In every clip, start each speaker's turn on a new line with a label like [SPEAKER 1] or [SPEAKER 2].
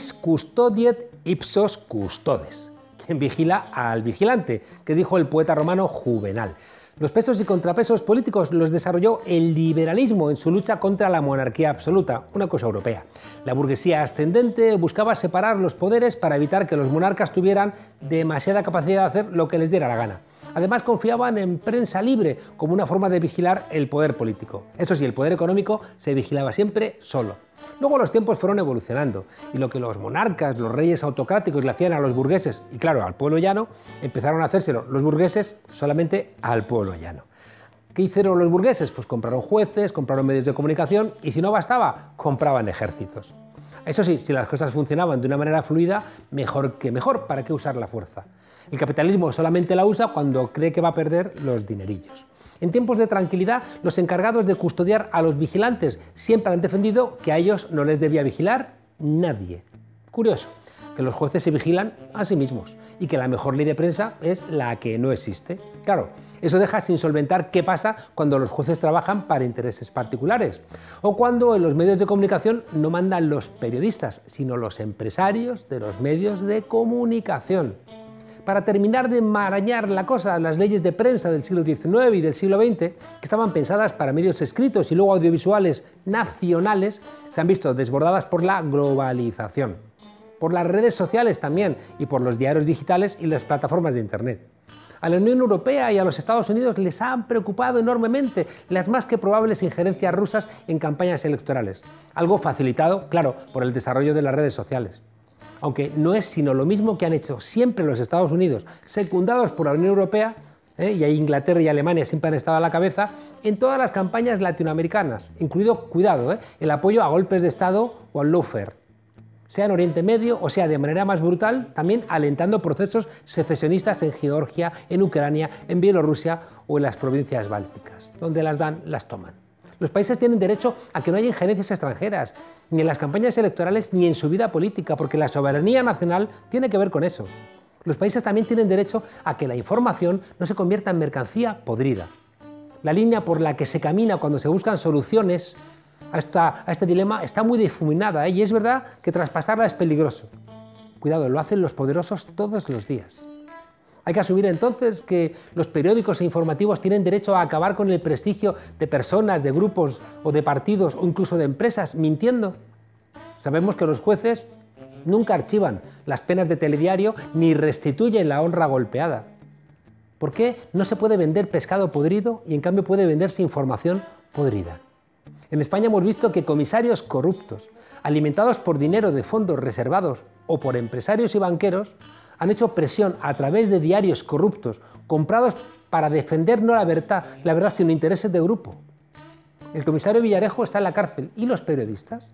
[SPEAKER 1] Quis custodiet ipsos custodes. Quien vigila al vigilante, que dijo el poeta romano Juvenal. Los pesos y contrapesos políticos los desarrolló el liberalismo en su lucha contra la monarquía absoluta, una cosa europea. La burguesía ascendente buscaba separar los poderes para evitar que los monarcas tuvieran demasiada capacidad de hacer lo que les diera la gana. Además, confiaban en prensa libre como una forma de vigilar el poder político. Eso sí, el poder económico se vigilaba siempre solo. Luego los tiempos fueron evolucionando y lo que los monarcas, los reyes autocráticos le hacían a los burgueses y claro, al pueblo llano, empezaron a hacérselo los burgueses solamente al pueblo llano. ¿Qué hicieron los burgueses? Pues compraron jueces, compraron medios de comunicación y si no bastaba, compraban ejércitos. Eso sí, si las cosas funcionaban de una manera fluida, mejor que mejor, ¿para qué usar la fuerza? El capitalismo solamente la usa cuando cree que va a perder los dinerillos. En tiempos de tranquilidad, los encargados de custodiar a los vigilantes siempre han defendido que a ellos no les debía vigilar nadie. Curioso, que los jueces se vigilan a sí mismos y que la mejor ley de prensa es la que no existe. Claro, eso deja sin solventar qué pasa cuando los jueces trabajan para intereses particulares o cuando en los medios de comunicación no mandan los periodistas, sino los empresarios de los medios de comunicación. Para terminar de enmarañar la cosa, las leyes de prensa del siglo XIX y del siglo XX, que estaban pensadas para medios escritos y luego audiovisuales nacionales, se han visto desbordadas por la globalización, por las redes sociales también y por los diarios digitales y las plataformas de Internet. A la Unión Europea y a los Estados Unidos les han preocupado enormemente las más que probables injerencias rusas en campañas electorales, algo facilitado, claro, por el desarrollo de las redes sociales. Aunque no es sino lo mismo que han hecho siempre los Estados Unidos, secundados por la Unión Europea, y ahí Inglaterra y Alemania siempre han estado a la cabeza, en todas las campañas latinoamericanas, incluido, cuidado, el apoyo a golpes de Estado o al lawfare, sea en Oriente Medio o sea de manera más brutal, también alentando procesos secesionistas en Georgia, en Ucrania, en Bielorrusia o en las provincias bálticas, donde las dan, las toman. Los países tienen derecho a que no haya injerencias extranjeras, ni en las campañas electorales ni en su vida política, porque la soberanía nacional tiene que ver con eso. Los países también tienen derecho a que la información no se convierta en mercancía podrida. La línea por la que se camina cuando se buscan soluciones a este dilema está muy difuminada, y es verdad que traspasarla es peligroso. Cuidado, lo hacen los poderosos todos los días. Hay que asumir entonces que los periódicos e informativos tienen derecho a acabar con el prestigio de personas, de grupos o de partidos o incluso de empresas mintiendo. Sabemos que los jueces nunca archivan las penas de telediario ni restituyen la honra golpeada. ¿Por qué no se puede vender pescado podrido y en cambio puede venderse información podrida? En España hemos visto que comisarios corruptos, alimentados por dinero de fondos reservados o por empresarios y banqueros, han hecho presión a través de diarios corruptos comprados para defender no la verdad sino intereses de grupo. El comisario Villarejo está en la cárcel. ¿Y los periodistas?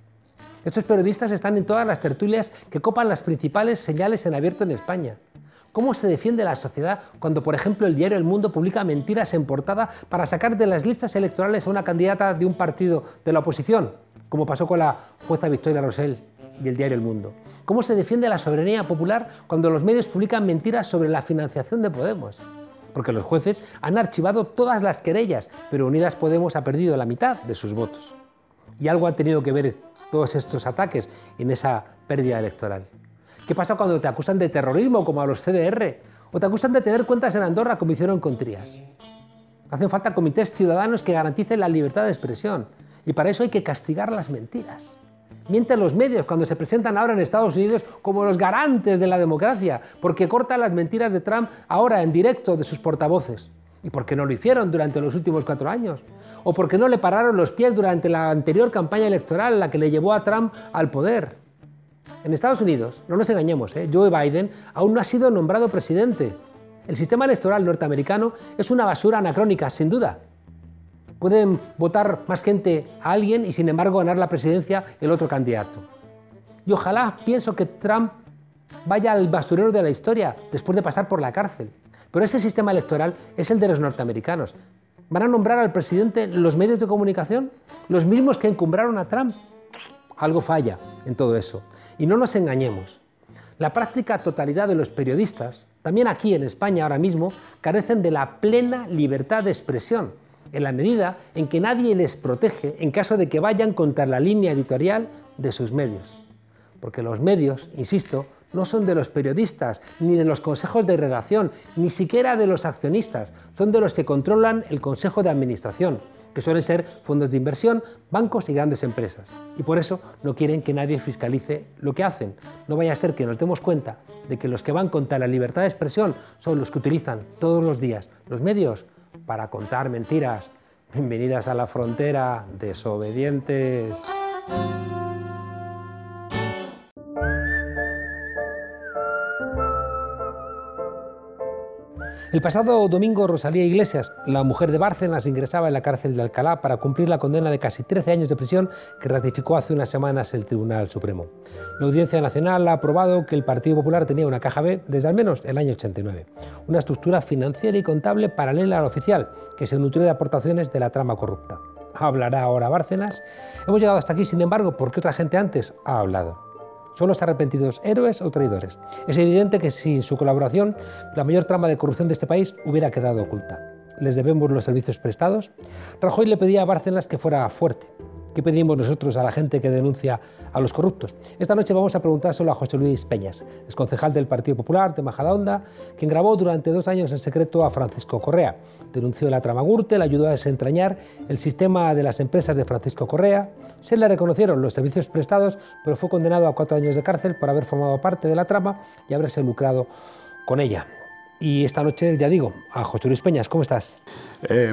[SPEAKER 1] Estos periodistas están en todas las tertulias que copan las principales señales en abierto en España. ¿Cómo se defiende la sociedad cuando, por ejemplo, el diario El Mundo publica mentiras en portada para sacar de las listas electorales a una candidata de un partido de la oposición, como pasó con la jueza Victoria Rosell y el diario El Mundo? ¿Cómo se defiende la soberanía popular cuando los medios publican mentiras sobre la financiación de Podemos? Porque los jueces han archivado todas las querellas, pero Unidas Podemos ha perdido la mitad de sus votos. Y algo han tenido que ver todos estos ataques en esa pérdida electoral. ¿Qué pasa cuando te acusan de terrorismo, como a los CDR? ¿O te acusan de tener cuentas en Andorra, como hicieron con Trías? Hacen falta comités ciudadanos que garanticen la libertad de expresión. Y para eso hay que castigar las mentiras. Mienten los medios cuando se presentan ahora en Estados Unidos como los garantes de la democracia, porque cortan las mentiras de Trump ahora en directo de sus portavoces. ¿Y por qué no lo hicieron durante los últimos 4 años? ¿O por qué no le pararon los pies durante la anterior campaña electoral, la que le llevó a Trump al poder? En Estados Unidos, no nos engañemos, Joe Biden aún no ha sido nombrado presidente. El sistema electoral norteamericano es una basura anacrónica, sin duda. Pueden votar más gente a alguien y sin embargo ganar la presidencia el otro candidato. Y ojalá pienso que Trump vaya al basurero de la historia después de pasar por la cárcel. Pero ese sistema electoral es el de los norteamericanos. ¿Van a nombrar al presidente los medios de comunicación? ¿Los mismos que encumbraron a Trump? Algo falla en todo eso. Y no nos engañemos. La práctica totalidad de los periodistas, también aquí en España ahora mismo, carecen de la plena libertad de expresión, en la medida en que nadie les protege en caso de que vayan contra la línea editorial de sus medios. porque los medios, insisto, no son de los periodistas, ni de los consejos de redacción, ni siquiera de los accionistas, son de los que controlan el consejo de administración, que suelen ser fondos de inversión, bancos y grandes empresas. Y por eso no quieren que nadie fiscalice lo que hacen. No vaya a ser que nos demos cuenta de que los que van contra la libertad de expresión son los que utilizan todos los días los medios para contar mentiras. Bienvenidas a la frontera, desobedientes. El pasado domingo, Rosalía Iglesias, la mujer de Bárcenas, ingresaba en la cárcel de Alcalá para cumplir la condena de casi 13 años de prisión que ratificó hace unas semanas el Tribunal Supremo. La Audiencia Nacional ha aprobado que el Partido Popular tenía una caja B desde al menos el año 89, una estructura financiera y contable paralela a la oficial, que se nutrió de aportaciones de la trama corrupta. Hablará ahora Bárcenas. Hemos llegado hasta aquí, sin embargo, porque otra gente antes ha hablado. ¿Son los arrepentidos héroes o traidores? Es evidente que sin su colaboración, la mayor trama de corrupción de este país hubiera quedado oculta. ¿Les debemos los servicios prestados? Rajoy le pedía a Bárcenas que fuera fuerte. ¿Qué pedimos nosotros a la gente que denuncia a los corruptos? Esta noche vamos a preguntárselo a José Luis Peñas, exconcejal del Partido Popular de Majadahonda, quien grabó durante 2 años en secreto a Francisco Correa. Denunció la trama Gürtel, ayudó a desentrañar el sistema de las empresas de Francisco Correa. Se le reconocieron los servicios prestados, pero fue condenado a 4 años de cárcel por haber formado parte de la trama y haberse lucrado con ella. Y esta noche, ya digo, a José Luis Peñas, ¿cómo estás?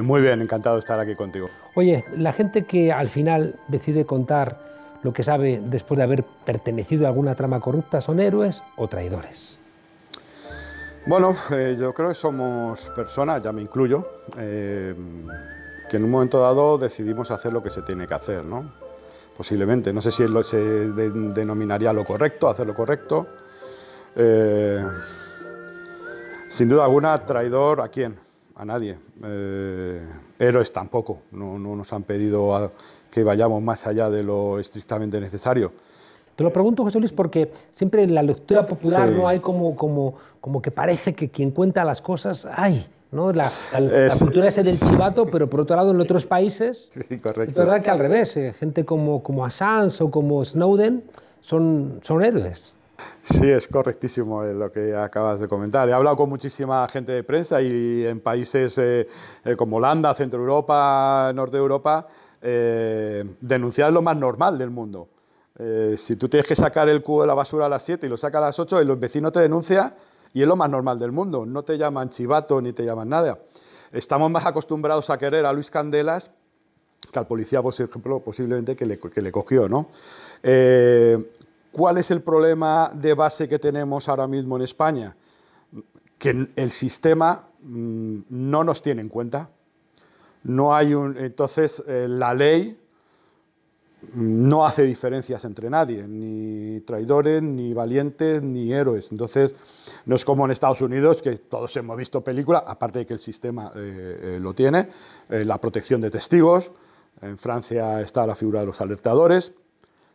[SPEAKER 2] Muy bien, encantado de estar aquí contigo.
[SPEAKER 1] Oye, la gente que al final decide contar lo que sabe después de haber pertenecido a alguna trama corrupta, ¿son héroes o traidores?
[SPEAKER 2] Bueno, yo creo que somos personas, ya me incluyo, que en un momento dado decidimos hacer lo que se tiene que hacer, ¿no? Posiblemente, no sé si se denominaría lo correcto, hacer lo correcto. Sin duda alguna, traidor, ¿a quién? A nadie. Héroes tampoco. No nos han pedido que vayamos más allá de lo estrictamente necesario.
[SPEAKER 1] Te lo pregunto, José Luis, porque siempre en la lectura popular, sí, no hay como que parece que quien cuenta las cosas, ¡ay! ¿No? La cultura esa del chivato, pero por otro lado en otros países, sí, correcto, es verdad que al revés, gente como Assange o como Snowden son héroes.
[SPEAKER 2] Sí, es correctísimo lo que acabas de comentar. He hablado con muchísima gente de prensa y en países como Holanda, Centro Europa, Norte de Europa, denunciar es lo más normal del mundo. Si tú tienes que sacar el cubo de la basura a las 7 y lo sacas a las 8, el vecino te denuncia y es lo más normal del mundo. No te llaman chivato ni te llaman nada. Estamos más acostumbrados a querer a Luis Candelas que al policía, por ejemplo, posiblemente que le cogió, ¿no? ¿Cuál es el problema de base que tenemos ahora mismo en España? Que el sistema no nos tiene en cuenta. No hay entonces, la ley no hace diferencias entre nadie, ni traidores, ni valientes, ni héroes. Entonces, no es como en Estados Unidos, que todos hemos visto películas, aparte de que el sistema lo tiene, la protección de testigos. En Francia está la figura de los alertadores.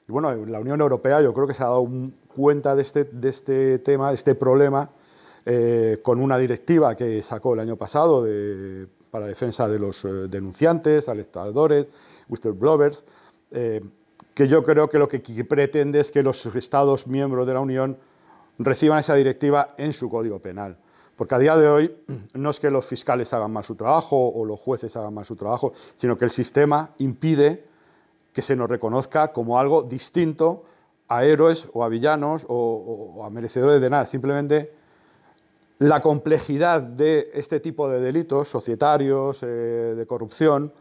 [SPEAKER 2] Y bueno, la Unión Europea yo creo que se ha dado cuenta de este tema, de este problema, con una directiva que sacó el año pasado para defensa de los denunciantes, alertadores, whistleblowers, que yo creo que lo que pretende es que los Estados miembros de la Unión reciban esa directiva en su Código Penal. Porque a día de hoy no es que los fiscales hagan mal su trabajo o los jueces hagan mal su trabajo, sino que el sistema impide que se nos reconozca como algo distinto a héroes o a villanos o a merecedores de nada. Simplemente la complejidad de este tipo de delitos societarios, de corrupción,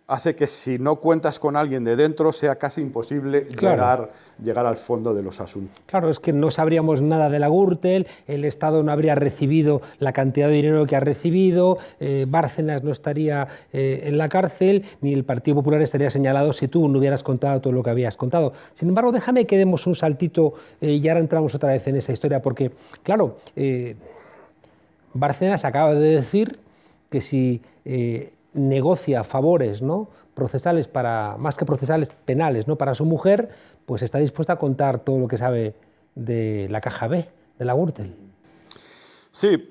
[SPEAKER 2] hace que si no cuentas con alguien de dentro sea casi imposible, claro, llegar al fondo de los asuntos.
[SPEAKER 1] Claro, es que no sabríamos nada de la Gürtel, el Estado no habría recibido la cantidad de dinero que ha recibido, Bárcenas no estaría en la cárcel, ni el Partido Popular estaría señalado si tú no hubieras contado todo lo que habías contado. Sin embargo, déjame que demos un saltito y ahora entramos otra vez en esa historia, porque, claro, Bárcenas acaba de decir que si negocia favores, ¿no?, procesales más que procesales, penales, ¿no?, para su mujer, pues está dispuesta a contar todo lo que sabe de la caja B, de la Gürtel.
[SPEAKER 2] Sí,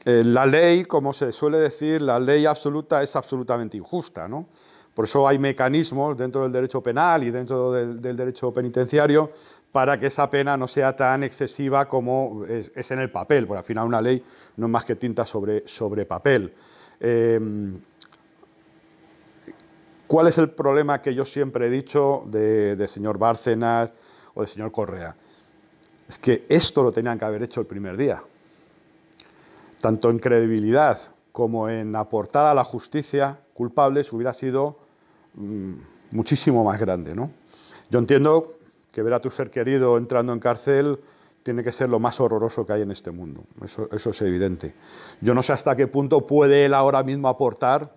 [SPEAKER 2] la ley, como se suele decir, la ley absoluta es absolutamente injusta, ¿no? Por eso hay mecanismos dentro del derecho penal y dentro del derecho penitenciario para que esa pena no sea tan excesiva como es en el papel, porque al final una ley no es más que tinta sobre papel. ¿Cuál es el problema que yo siempre he dicho de señor Bárcenas o de señor Correa? Es que esto lo tenían que haber hecho el primer día. Tanto en credibilidad como en aportar a la justicia culpables hubiera sido muchísimo más grande, ¿no? Yo entiendo que ver a tu ser querido entrando en cárcel tiene que ser lo más horroroso que hay en este mundo. Eso es evidente. Yo no sé hasta qué punto puede él ahora mismo aportar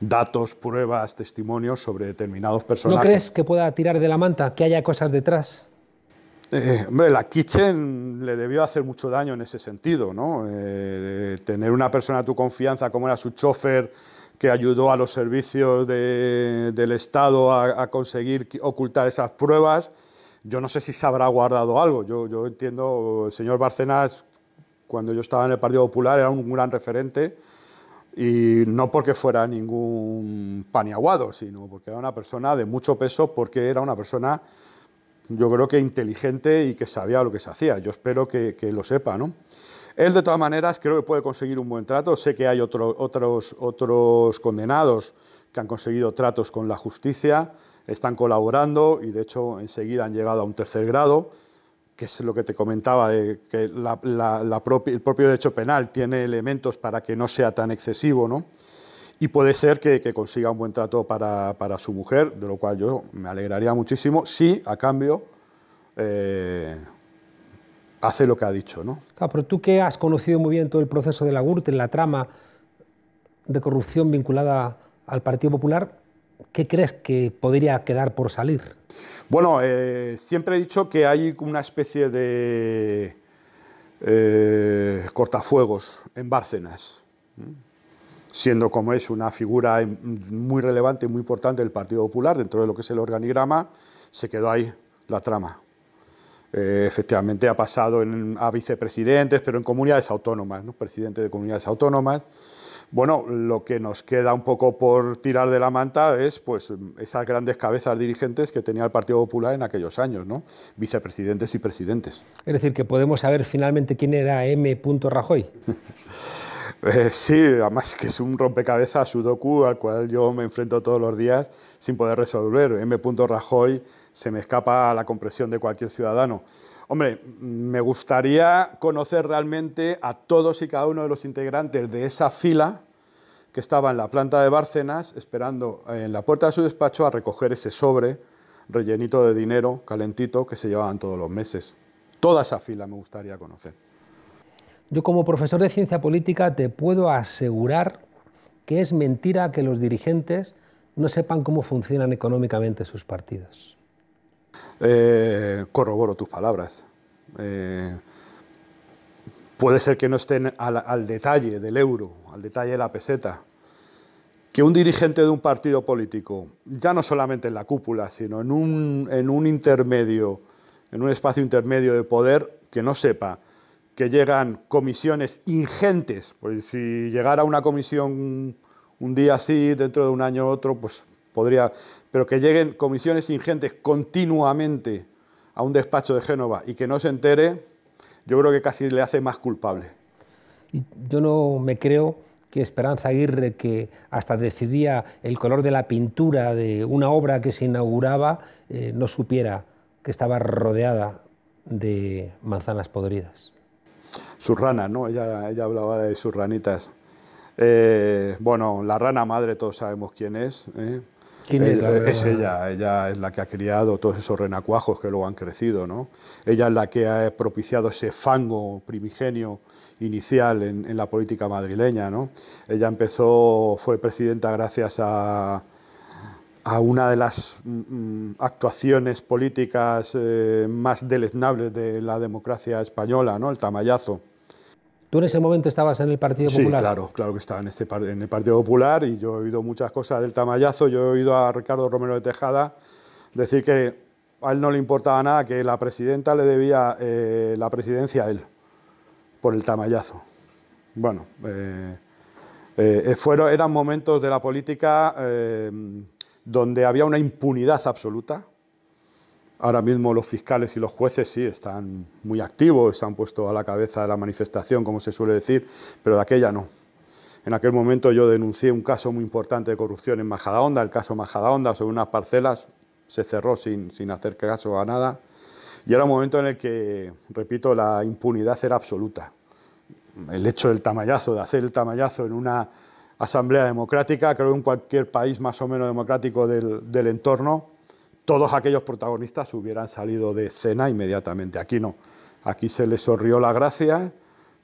[SPEAKER 2] datos, pruebas, testimonios sobre determinados personajes.
[SPEAKER 1] ¿No crees que pueda tirar de la manta, que haya cosas detrás?
[SPEAKER 2] Hombre, la Kitchen le debió hacer mucho daño en ese sentido, ¿no? Tener una persona de tu confianza como era su chofer, que ayudó a los servicios del Estado a conseguir ocultar esas pruebas. Yo no sé si se habrá guardado algo. Yo entiendo, el señor Bárcenas, cuando yo estaba en el Partido Popular, era un gran referente, y no porque fuera ningún paniaguado, sino porque era una persona de mucho peso, porque era una persona, yo creo que inteligente y que sabía lo que se hacía. Yo espero que lo sepa, ¿no? Él, de todas maneras, creo que puede conseguir un buen trato. Sé que hay otros condenados que han conseguido tratos con la justicia, están colaborando y, de hecho, enseguida han llegado a un tercer grado, que es lo que te comentaba, que el propio derecho penal tiene elementos para que no sea tan excesivo, ¿no? Y puede ser que consiga un buen trato para su mujer, de lo cual yo me alegraría muchísimo, si a cambio hace lo que ha dicho, ¿no?
[SPEAKER 1] Claro, pero tú que has conocido muy bien todo el proceso de la Gürtel, la trama de corrupción vinculada al Partido Popular, ¿qué crees que podría quedar por salir?
[SPEAKER 2] Bueno, siempre he dicho que hay una especie de cortafuegos en Bárcenas, siendo como es una figura muy relevante, muy importante del Partido Popular, dentro de lo que es el organigrama, se quedó ahí la trama. Efectivamente ha pasado a vicepresidentes, pero en comunidades autónomas, ¿no? Presidente de comunidades autónomas. Bueno, lo que nos queda un poco por tirar de la manta es pues esas grandes cabezas dirigentes que tenía el Partido Popular en aquellos años, ¿no? Vicepresidentes y presidentes.
[SPEAKER 1] Es decir, que podemos saber finalmente quién era M. Rajoy.
[SPEAKER 2] Sí, además que es un rompecabezas sudoku al cual yo me enfrento todos los días sin poder resolver. M. Rajoy se me escapa a la comprensión de cualquier ciudadano. Hombre, me gustaría conocer realmente a todos y cada uno de los integrantes de esa fila que estaba en la planta de Bárcenas esperando en la puerta de su despacho a recoger ese sobre rellenito de dinero calentito que se llevaban todos los meses. Toda esa fila me gustaría conocer.
[SPEAKER 1] Yo, como profesor de ciencia política, te puedo asegurar que es mentira que los dirigentes no sepan cómo funcionan económicamente sus partidos.
[SPEAKER 2] Corroboro tus palabras. Puede ser que no estén al detalle del euro, al detalle de la peseta. Que un dirigente de un partido político, ya no solamente en la cúpula, sino en un intermedio, en un espacio intermedio de poder, que no sepa que llegan comisiones ingentes, pues si llegara una comisión un día así, dentro de un año otro, pues podría, pero que lleguen comisiones ingentes continuamente a un despacho de Génova y que no se entere, yo creo que casi le hace más culpable.
[SPEAKER 1] Y yo no me creo que Esperanza Aguirre, que hasta decidía el color de la pintura de una obra que se inauguraba, no supiera que estaba rodeada de manzanas podridas.
[SPEAKER 2] Sus ranas, ¿no? Ella hablaba de sus ranitas. Bueno, la rana madre todos sabemos quién es.
[SPEAKER 1] ¿Quién es la
[SPEAKER 2] es ella es la que ha criado todos esos renacuajos que luego han crecido, ¿no? Ella es la que ha propiciado ese fango primigenio inicial en la política madrileña, ¿no? Ella fue presidenta gracias a una de las actuaciones políticas más deleznables de la democracia española, ¿no? El Tamayazo.
[SPEAKER 1] ¿Tú en ese momento estabas en el Partido Popular?
[SPEAKER 2] Sí, claro que estaba en el Partido Popular, y yo he oído muchas cosas del Tamayazo. Yo he oído a Ricardo Romero de Tejada decir que a él no le importaba nada, que la presidenta le debía la presidencia a él por el Tamayazo. Bueno, Eran momentos de la política donde había una impunidad absoluta. Ahora mismo los fiscales y los jueces sí están muy activos, se han puesto a la cabeza de la manifestación, como se suele decir, pero de aquella no. En aquel momento yo denuncié un caso muy importante de corrupción en Majadahonda, el caso Majadahonda, sobre unas parcelas, se cerró sin hacer caso a nada, y era un momento en el que, repito, la impunidad era absoluta. El hecho del tamallazo, de hacer el tamallazo en una asamblea democrática, creo que en cualquier país más o menos democrático del entorno, todos aquellos protagonistas hubieran salido de escena inmediatamente. Aquí no, aquí se les sonrió la gracia.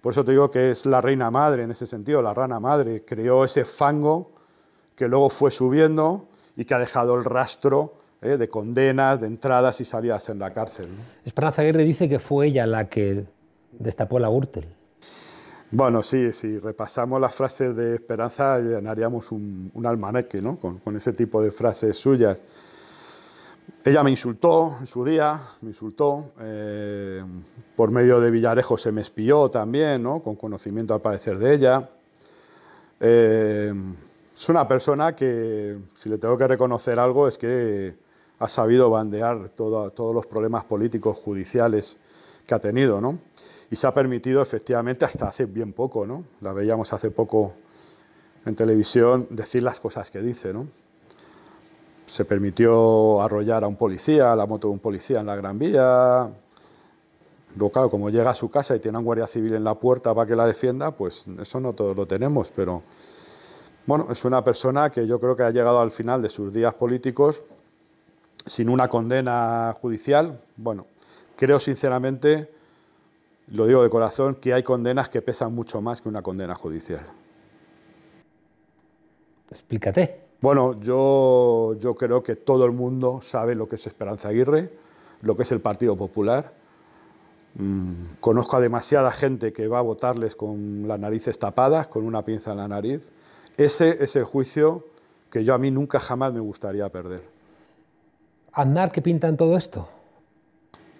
[SPEAKER 2] Por eso te digo que es la reina madre en ese sentido, la rana madre. Creó ese fango que luego fue subiendo y que ha dejado el rastro de condenas, de entradas y salidas en la cárcel, ¿no?
[SPEAKER 1] Esperanza Aguirre dice que fue ella la que destapó la Gürtel.
[SPEAKER 2] Bueno, sí, si repasamos las frases de Esperanza, llenaríamos un almanaque, ¿no? Con ese tipo de frases suyas. Ella me insultó en su día, me insultó, por medio de Villarejo se me espió también, ¿no? Con conocimiento al parecer de ella. Es una persona que, si le tengo que reconocer algo, es que ha sabido bandear todos los problemas políticos, judiciales que ha tenido, ¿no? Y se ha permitido, efectivamente, hasta hace bien poco, ¿no? La veíamos hace poco en televisión decir las cosas que dice, ¿no? Se permitió arrollar a un policía, a la moto de un policía en la Gran Vía. Luego, claro, como llega a su casa y tiene a un guardia civil en la puerta para que la defienda, pues eso no todos lo tenemos, pero bueno, es una persona que yo creo que ha llegado al final de sus días políticos sin una condena judicial. Bueno, creo sinceramente, lo digo de corazón, que hay condenas que pesan mucho más que una condena judicial.
[SPEAKER 1] Explícate.
[SPEAKER 2] Bueno, yo creo que todo el mundo sabe lo que es Esperanza Aguirre, lo que es el Partido Popular. Conozco a demasiada gente que va a votarles con las narices tapadas, con una pinza en la nariz. Ese es el juicio que a mí nunca jamás me gustaría perder.
[SPEAKER 1] ¿Aznar qué pinta en todo esto?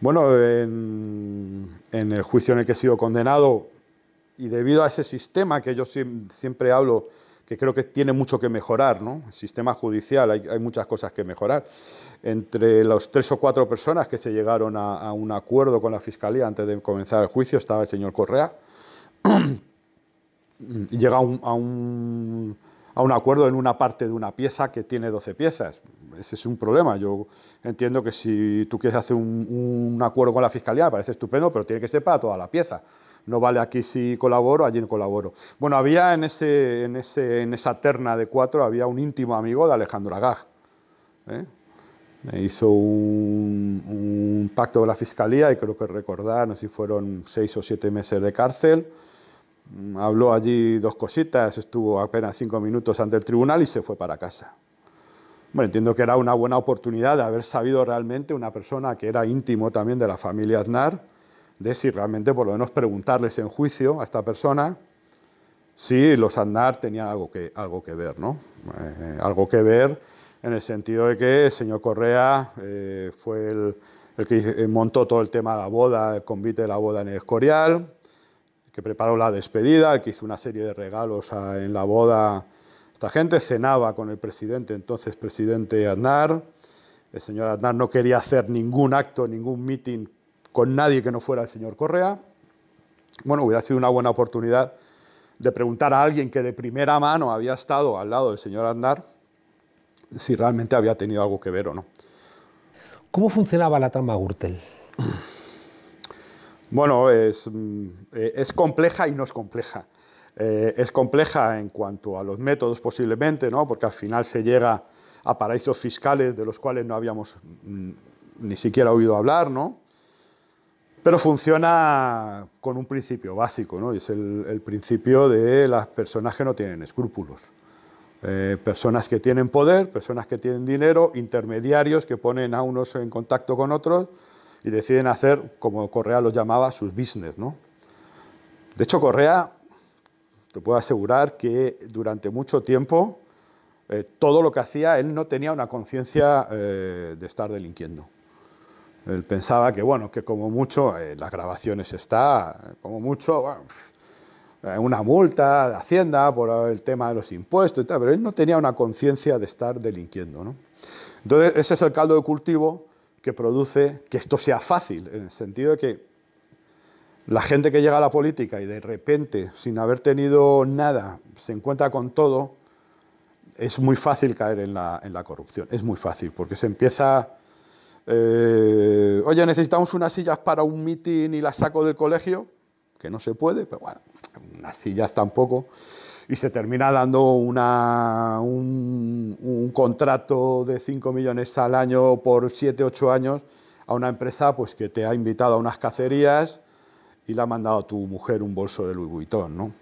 [SPEAKER 2] Bueno, en el juicio en el que he sido condenado, y debido a ese sistema que yo siempre hablo, que creo que tiene mucho que mejorar, ¿no? El sistema judicial, hay muchas cosas que mejorar. Entre los 3 o 4 personas que se llegaron a un acuerdo con la Fiscalía antes de comenzar el juicio, estaba el señor Correa. Llega a un acuerdo en una parte de una pieza que tiene 12 piezas. Ese es un problema. Yo entiendo que si tú quieres hacer un acuerdo con la Fiscalía, me parece estupendo, pero tiene que ser para toda la pieza. No vale aquí si colaboro, allí no colaboro. Bueno, había en esa terna de 4, había un íntimo amigo de Alejandro Agag. Hizo un pacto con la Fiscalía y creo que recordar, no sé si fueron 6 o 7 meses de cárcel. Habló allí 2 cositas, estuvo apenas 5 minutos ante el tribunal y se fue para casa. Bueno, entiendo que era una buena oportunidad de haber sabido realmente una persona que era íntimo también de la familia Aznar, de si realmente por lo menos preguntarles en juicio a esta persona si los Aznar tenían algo que ver, ¿no? Algo que ver en el sentido de que el señor Correa fue el que montó todo el tema de la boda, el convite de la boda en el Escorial, que preparó la despedida, el que hizo una serie de regalos en la boda. Esta gente cenaba con el presidente, entonces presidente Aznar. El señor Aznar no quería hacer ningún acto, ningún meeting con nadie que no fuera el señor Correa. Bueno, hubiera sido una buena oportunidad de preguntar a alguien que de primera mano había estado al lado del señor Aznar si realmente había tenido algo que ver o no.
[SPEAKER 1] ¿Cómo funcionaba la trama Gürtel?
[SPEAKER 2] Bueno, es compleja y no es compleja. Es compleja en cuanto a los métodos posiblemente, ¿no? Porque al final se llega a paraísos fiscales de los cuales no habíamos ni siquiera oído hablar, ¿no? Pero funciona con un principio básico, ¿no? Y es el principio de las personas que no tienen escrúpulos. Personas que tienen poder, personas que tienen dinero, intermediarios que ponen a unos en contacto con otros y deciden hacer, como Correa los llamaba, sus business, ¿no? De hecho, Correa, te puedo asegurar que durante mucho tiempo todo lo que hacía, él no tenía una conciencia de estar delinquiendo. Él pensaba que, bueno, que como mucho, las grabaciones está, como mucho, bueno, una multa de Hacienda por el tema de los impuestos y tal, pero él no tenía una conciencia de estar delinquiendo, ¿no? Entonces, ese es el caldo de cultivo que produce que esto sea fácil, en el sentido de que la gente que llega a la política y de repente, sin haber tenido nada, se encuentra con todo, es muy fácil caer en la corrupción. Es muy fácil, porque se empieza... oye, necesitamos unas sillas para un mitin y las saco del colegio, que no se puede, pero bueno, unas sillas tampoco, y se termina dando un contrato de 5 millones al año por 7, 8 años a una empresa pues, que te ha invitado a unas cacerías y le ha mandado a tu mujer un bolso de Louis Vuitton, ¿no?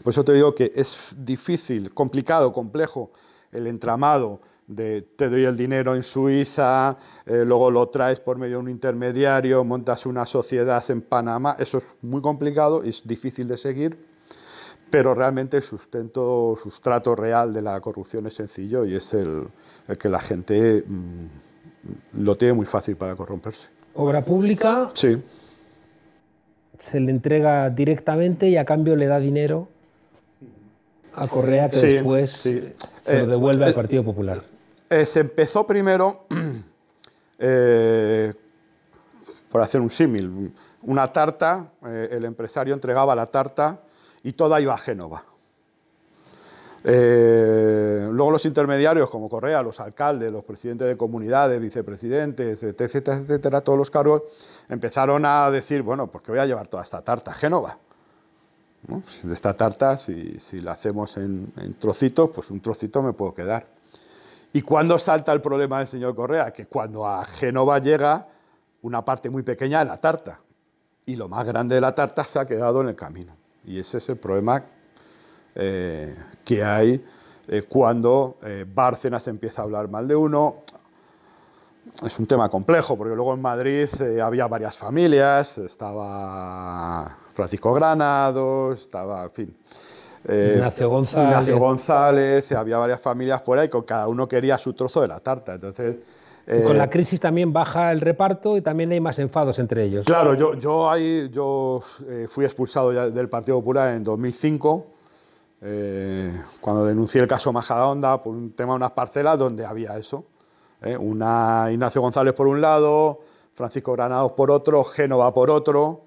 [SPEAKER 2] Por eso te digo que es difícil, complicado, complejo el entramado de te doy el dinero en Suiza, luego lo traes por medio de un intermediario, montas una sociedad en Panamá. Eso es muy complicado, es difícil de seguir, pero realmente el sustrato real de la corrupción es sencillo y es el que la gente lo tiene muy fácil para corromperse.
[SPEAKER 1] Obra pública.
[SPEAKER 2] Sí.
[SPEAKER 1] Se le entrega directamente y a cambio le da dinero a Correa, que después se lo devuelve al Partido Popular.
[SPEAKER 2] Se empezó primero, por hacer un símil, una tarta, el empresario entregaba la tarta y toda iba a Génova. Luego los intermediarios, como Correa, los alcaldes, los presidentes de comunidades, vicepresidentes, etcétera, etcétera, todos los cargos, empezaron a decir, bueno, pues que voy a llevar toda esta tarta a Génova, ¿no? De esta tarta, si la hacemos en trocitos, pues un trocito me puedo quedar. ¿Y cuándo salta el problema del señor Correa? Que cuando a Génova llega una parte muy pequeña de la tarta y lo más grande de la tarta se ha quedado en el camino. Y ese es el problema que hay cuando Bárcenas empieza a hablar mal de uno. Es un tema complejo, porque luego en Madrid había varias familias, estaba Francisco Granados, estaba, en fin, Ignacio González, había varias familias por ahí, con cada uno quería su trozo de la tarta. Entonces,
[SPEAKER 1] con la crisis también baja el reparto y también hay más enfados entre ellos.
[SPEAKER 2] Claro, yo fui expulsado ya del Partido Popular en 2005, cuando denuncié el caso Majadahonda por un tema de unas parcelas donde había eso. Una Ignacio González por un lado, Francisco Granados por otro, Génova por otro,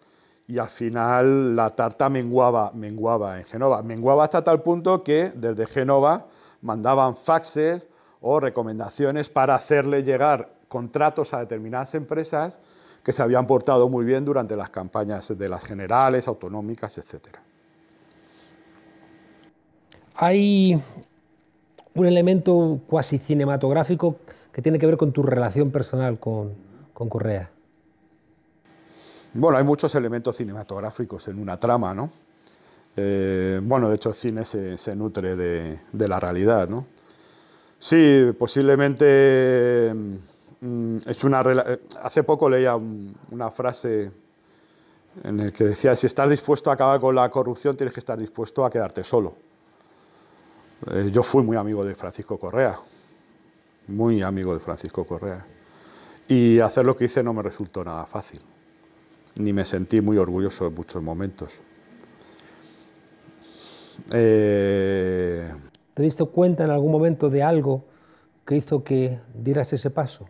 [SPEAKER 2] y al final la tarta menguaba en Génova. Menguaba hasta tal punto que desde Génova mandaban faxes o recomendaciones para hacerle llegar contratos a determinadas empresas que se habían portado muy bien durante las campañas de las generales, autonómicas, etc.
[SPEAKER 1] Hay un elemento cuasi cinematográfico que tiene que ver con tu relación personal con Correa.
[SPEAKER 2] Bueno, hay muchos elementos cinematográficos en una trama, ¿no? Bueno, de hecho el cine se nutre de la realidad, ¿no? Sí, posiblemente hace poco leía una frase en la que decía, si estás dispuesto a acabar con la corrupción, tienes que estar dispuesto a quedarte solo. Yo fui muy amigo de Francisco Correa, muy amigo de Francisco Correa. Y hacer lo que hice no me resultó nada fácil, ni me sentí muy orgulloso en muchos momentos.
[SPEAKER 1] ¿Te diste cuenta en algún momento de algo que hizo que dieras ese paso?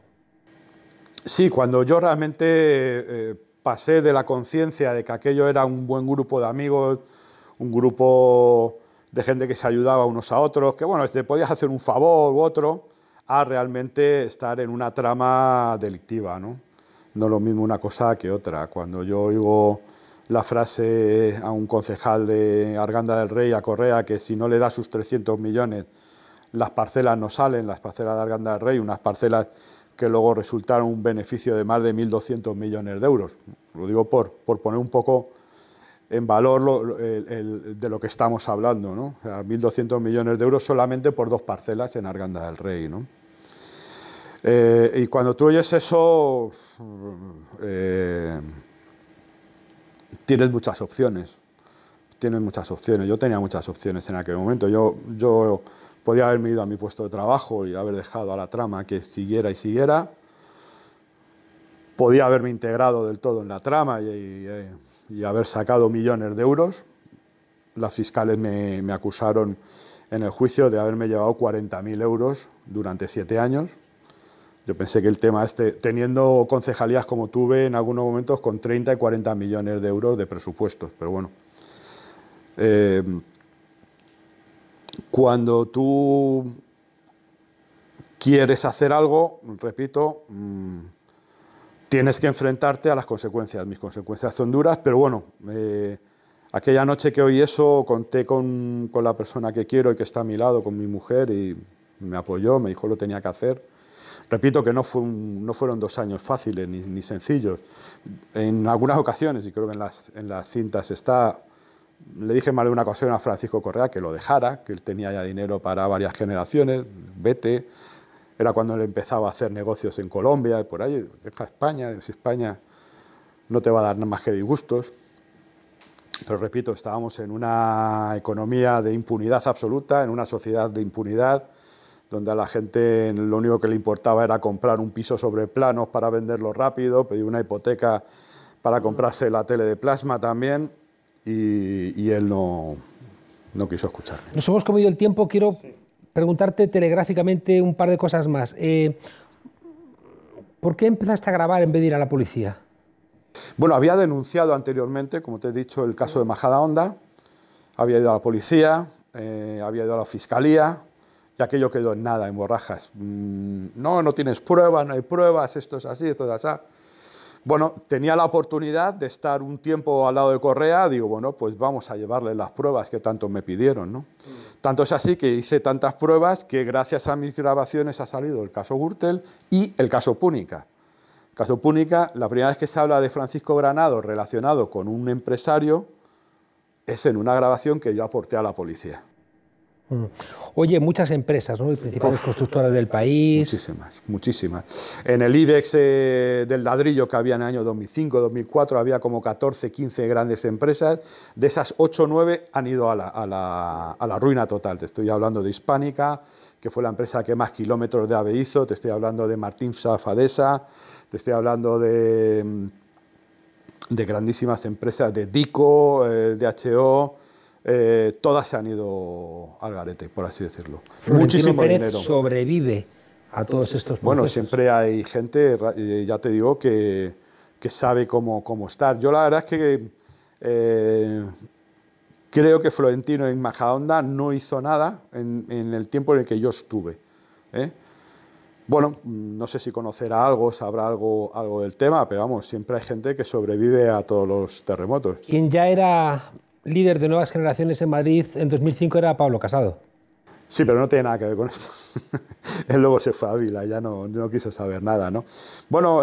[SPEAKER 2] Sí, cuando yo realmente pasé de la conciencia de que aquello era un buen grupo de amigos, un grupo de gente que se ayudaba unos a otros, que bueno, te podías hacer un favor u otro, a realmente estar en una trama delictiva, ¿no? No es lo mismo una cosa que otra. Cuando yo oigo la frase a un concejal de Arganda del Rey, a Correa, que si no le da sus 300 millones, las parcelas no salen, las parcelas de Arganda del Rey, unas parcelas que luego resultaron un beneficio de más de 1.200 millones de euros. Lo digo por poner un poco en valor de lo que estamos hablando, ¿no? O sea, 1.200 millones de euros solamente por 2 parcelas en Arganda del Rey, ¿no? Y cuando tú oyes eso, tienes muchas opciones. Tienes muchas opciones. Yo tenía muchas opciones en aquel momento. Yo podía haberme ido a mi puesto de trabajo y haber dejado a la trama que siguiera y siguiera. Podía haberme integrado del todo en la trama y haber sacado millones de euros. las fiscales me acusaron en el juicio de haberme llevado 40.000 euros durante 7 años. Yo pensé que el tema teniendo concejalías como tuve en algunos momentos con 30 y 40 millones de euros de presupuestos, pero bueno. Cuando tú quieres hacer algo, repito, tienes que enfrentarte a las consecuencias. Mis consecuencias son duras, pero bueno, aquella noche que oí eso, conté con la persona que quiero y que está a mi lado, con mi mujer, y me apoyó, me dijo lo tenía que hacer. Repito que no fueron 2 años fáciles ni sencillos. En algunas ocasiones, y creo que en las cintas está, le dije más de una ocasión a Francisco Correa que lo dejara, que él tenía ya dinero para varias generaciones, vete. Era cuando él empezaba a hacer negocios en Colombia y por ahí, deja España, si España no te va a dar nada más que disgustos. Pero repito, estábamos en una economía de impunidad absoluta, en una sociedad de impunidad, donde a la gente lo único que le importaba era comprar un piso sobre planos para venderlo rápido, pedir una hipoteca para comprarse la tele de plasma también, y él no quiso escuchar.
[SPEAKER 1] Nos hemos comido el tiempo, quiero preguntarte telegráficamente un par de cosas más. ¿Por qué empezaste a grabar en vez de ir a la policía?
[SPEAKER 2] Bueno, había denunciado anteriormente, como te he dicho, el caso de Majadahonda, había ido a la policía, había ido a la fiscalía, y aquello quedó en nada, en borrajas. No tienes pruebas, no hay pruebas, esto es así, esto es así. Bueno, tenía la oportunidad de estar un tiempo al lado de Correa, digo, bueno, pues vamos a llevarle las pruebas que tanto me pidieron, ¿no? Tanto es así que hice tantas pruebas que gracias a mis grabaciones ha salido el caso Gürtel y el caso Púnica. El caso Púnica, la primera vez que se habla de Francisco Granados relacionado con un empresario es en una grabación que yo aporté a la policía.
[SPEAKER 1] Oye, muchas empresas, ¿no? Y principales constructoras del país.
[SPEAKER 2] Muchísimas. En el IBEX del ladrillo que había en el año 2005, 2004, había como 14, 15 grandes empresas. De esas 8 o 9 han ido a la ruina total. Te estoy hablando de Hispánica, que fue la empresa que más kilómetros de AVE hizo. Te estoy hablando de Martín Fadesa. Te estoy hablando de grandísimas empresas, de Dico, DHO. Todas se han ido al garete, por así decirlo.
[SPEAKER 1] Muchísimo dinero. ¿Sobrevive a todos estos procesos?
[SPEAKER 2] Bueno, siempre hay gente, ya te digo, que sabe cómo estar. Yo la verdad es que creo que Florentino en Majadahonda no hizo nada en el tiempo en el que yo estuve. Bueno, no sé si conocerá algo, sabrá algo del tema, pero vamos, siempre hay gente que sobrevive a todos los terremotos.
[SPEAKER 1] Quien ya era líder de Nuevas Generaciones en Madrid en 2005 era Pablo Casado.
[SPEAKER 2] Sí, pero no tiene nada que ver con esto. Él luego se fue a Ávila, ya no quiso saber nada, ¿no? Bueno,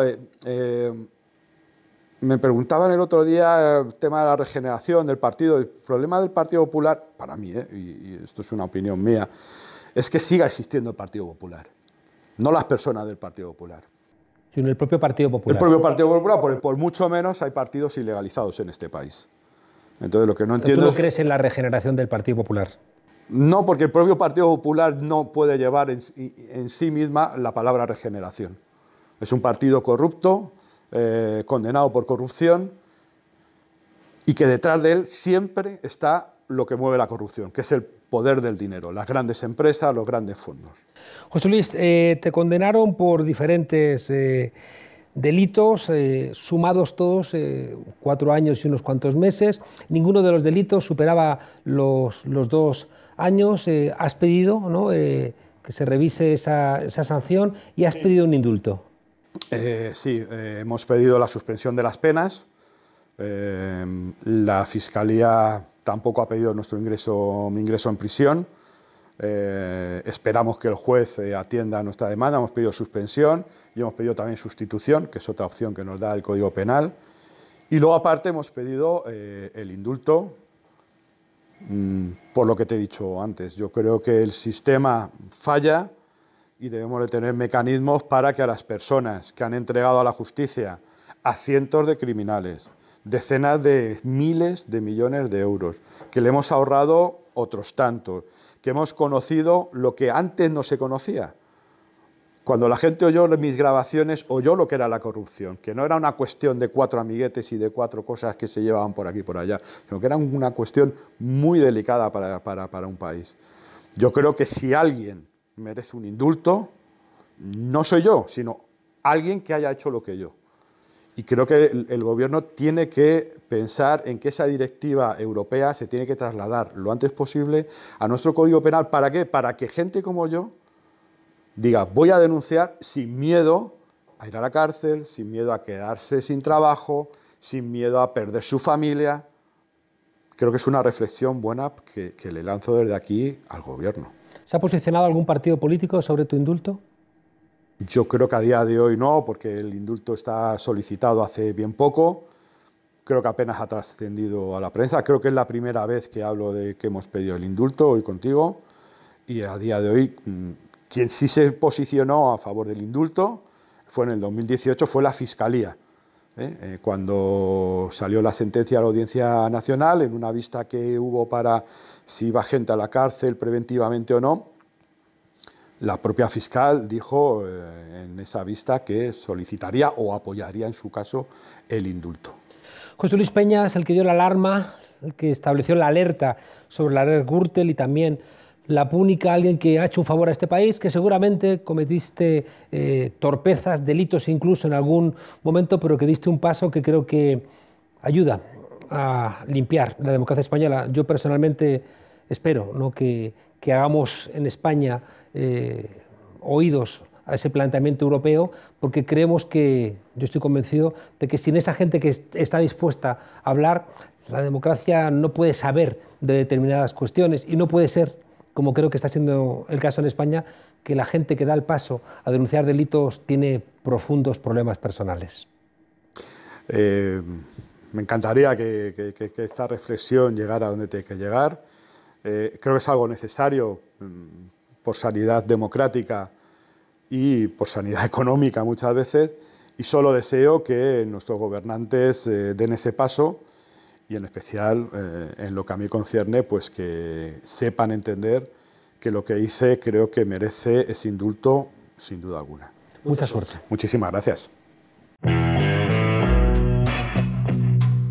[SPEAKER 2] me preguntaban el otro día el tema de la regeneración del partido. El problema del Partido Popular, para mí, y esto es una opinión mía, es que siga existiendo el Partido Popular, no las personas del Partido Popular.
[SPEAKER 1] Sino el propio Partido Popular.
[SPEAKER 2] El propio Partido Popular, porque por mucho menos hay partidos ilegalizados en este país. Entonces, lo que no entiendo
[SPEAKER 1] ¿Tú no crees en la regeneración del Partido Popular?
[SPEAKER 2] No, porque el propio Partido Popular no puede llevar en sí misma la palabra regeneración. Es un partido corrupto, condenado por corrupción, y que detrás de él siempre está lo que mueve la corrupción, que es el poder del dinero, las grandes empresas, los grandes fondos.
[SPEAKER 1] José Luis, te condenaron por diferentes delitos, sumados todos, 4 años y unos cuantos meses. Ninguno de los delitos superaba los 2 años. Has pedido, ¿no?, que se revise esa sanción y has pedido un indulto.
[SPEAKER 2] Sí, hemos pedido la suspensión de las penas. La Fiscalía tampoco ha pedido mi ingreso en prisión. Esperamos que el juez atienda a nuestra demanda. Hemos pedido suspensión y hemos pedido también sustitución, que es otra opción que nos da el Código Penal. Y luego, aparte, hemos pedido el indulto, por lo que te he dicho antes. Yo creo que el sistema falla y debemos de tener mecanismos para que a las personas que han entregado a la justicia a cientos de criminales, decenas de miles de millones de euros, que le hemos ahorrado otros tantos, que hemos conocido lo que antes no se conocía. Cuando la gente oyó mis grabaciones, oyó lo que era la corrupción, que no era una cuestión de 4 amiguetes y de 4 cosas que se llevaban por aquí y por allá, sino que era una cuestión muy delicada para un país. Yo creo que si alguien merece un indulto, no soy yo, sino alguien que haya hecho lo que yo. Y creo que el gobierno tiene que pensar en que esa directiva europea se tiene que trasladar lo antes posible a nuestro Código Penal. ¿Para qué? Para que gente como yo diga, voy a denunciar sin miedo a ir a la cárcel, sin miedo a quedarse sin trabajo, sin miedo a perder su familia. Creo que es una reflexión buena que le lanzo desde aquí al gobierno.
[SPEAKER 1] ¿Se ha posicionado algún partido político sobre tu indulto?
[SPEAKER 2] Yo creo que a día de hoy no, porque el indulto está solicitado hace bien poco. Creo que apenas ha trascendido a la prensa. Creo que es la primera vez que hablo de que hemos pedido el indulto hoy contigo. Y a día de hoy, quien sí se posicionó a favor del indulto fue en el 2018, fue la Fiscalía. Cuando salió la sentencia de la Audiencia Nacional, en una vista que hubo para si iba gente a la cárcel preventivamente o no, la propia fiscal dijo en esa vista que solicitaría o apoyaría en su caso el indulto.
[SPEAKER 1] José Luis Peña es el que dio la alarma, el que estableció la alerta sobre la red Gürtel y también la Púnica, alguien que ha hecho un favor a este país, que seguramente cometiste torpezas, delitos incluso en algún momento, pero que diste un paso que creo que ayuda a limpiar la democracia española. Yo personalmente espero, ¿no?, que hagamos en España oídos a ese planteamiento europeo, porque creemos que, yo estoy convencido de que sin esa gente que está dispuesta a hablar, la democracia no puede saber de determinadas cuestiones y no puede ser, como creo que está siendo el caso en España, que la gente que da el paso a denunciar delitos tiene profundos problemas personales.
[SPEAKER 2] Me encantaría que esta reflexión llegara a donde tiene que llegar. Creo que es algo necesario por sanidad democrática y por sanidad económica muchas veces, y solo deseo que nuestros gobernantes den ese paso y en especial en lo que a mí concierne, pues que sepan entender que lo que hice creo que merece ese indulto sin duda alguna.
[SPEAKER 1] Mucha suerte.
[SPEAKER 2] Muchísimas gracias.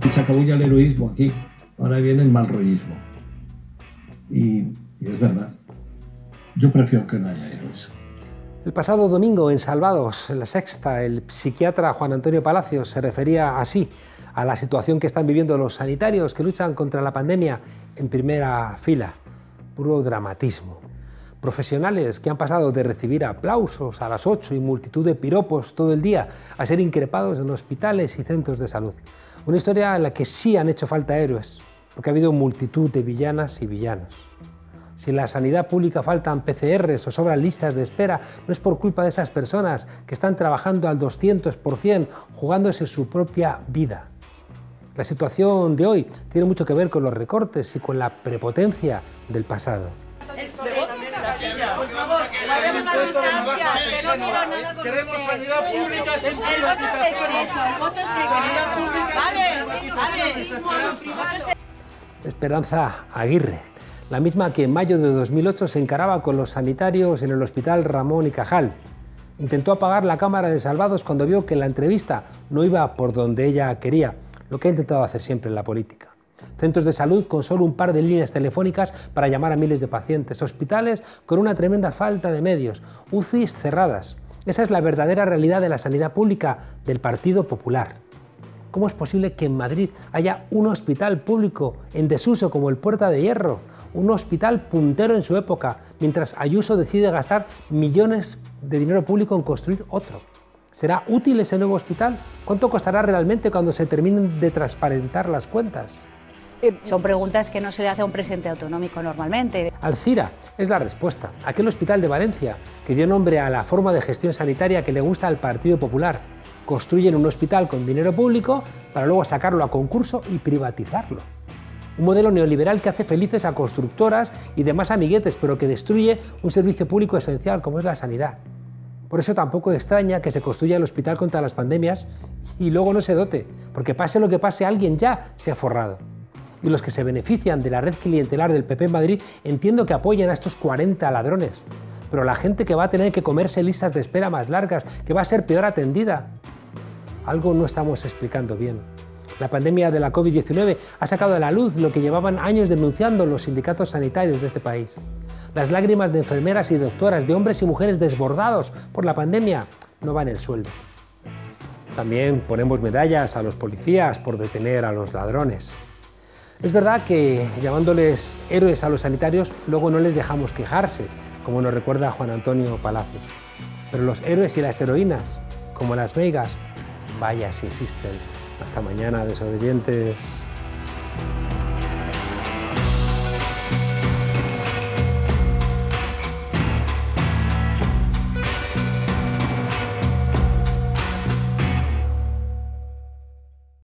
[SPEAKER 3] Se acabó ya el heroísmo aquí, ahora viene el malrollismo. Y es verdad, yo prefiero que no haya heroísmo.
[SPEAKER 1] El pasado domingo en Salvados, en La Sexta, el psiquiatra Juan Antonio Palacios se refería así a la situación que están viviendo los sanitarios que luchan contra la pandemia en primera fila. Puro dramatismo. Profesionales que han pasado de recibir aplausos a las 8 y multitud de piropos todo el día a ser increpados en hospitales y centros de salud. Una historia en la que sí han hecho falta héroes, porque ha habido multitud de villanas y villanos. Si en la sanidad pública faltan PCRs o sobran listas de espera, no es por culpa de esas personas que están trabajando al 200%, jugándose su propia vida. La situación de hoy tiene mucho que ver con los recortes y con la prepotencia del pasado.
[SPEAKER 4] Por favor, guardemos las distancias, que no miro nada.
[SPEAKER 5] Queremos sanidad pública sin
[SPEAKER 4] El voto secreto, el voto secreto. Vale.
[SPEAKER 1] Esperanza Aguirre, la misma que en mayo de 2008 se encaraba con los sanitarios en el Hospital Ramón y Cajal. Intentó apagar la cámara de Salvados cuando vio que la entrevista no iba por donde ella quería, lo que ha intentado hacer siempre en la política. Centros de salud con solo un par de líneas telefónicas para llamar a miles de pacientes, hospitales con una tremenda falta de medios, UCIs cerradas. Esa es la verdadera realidad de la sanidad pública del Partido Popular. ¿Cómo es posible que en Madrid haya un hospital público en desuso como el Puerta de Hierro, un hospital puntero en su época, mientras Ayuso decide gastar millones de dinero público en construir otro? ¿Será útil ese nuevo hospital? ¿Cuánto costará realmente cuando se terminen de transparentar las cuentas?
[SPEAKER 6] Son preguntas que no se le hace a un presidente autonómico normalmente.
[SPEAKER 1] Alcira es la respuesta. Aquel hospital de Valencia, que dio nombre a la forma de gestión sanitaria que le gusta al Partido Popular. Construyen un hospital con dinero público para luego sacarlo a concurso y privatizarlo. Un modelo neoliberal que hace felices a constructoras y demás amiguetes, pero que destruye un servicio público esencial como es la sanidad. Por eso tampoco extraña que se construya el hospital contra las pandemias y luego no se dote, porque pase lo que pase, alguien ya se ha forrado. Y los que se benefician de la red clientelar del PP en Madrid entiendo que apoyen a estos 40 ladrones. pero la gente que va a tener que comerse listas de espera más largas, que va a ser peor atendida. Algo no estamos explicando bien. La pandemia de la COVID-19 ha sacado a la luz lo que llevaban años denunciando los sindicatos sanitarios de este país. Las lágrimas de enfermeras y doctoras, de hombres y mujeres desbordados por la pandemia, no van el sueldo. También ponemos medallas a los policías por detener a los ladrones. Es verdad que llamándoles héroes a los sanitarios, luego no les dejamos quejarse, como nos recuerda Juan Antonio Palacios. Pero los héroes y las heroínas, como las meigas, vaya si existen. Hasta mañana, desobedientes.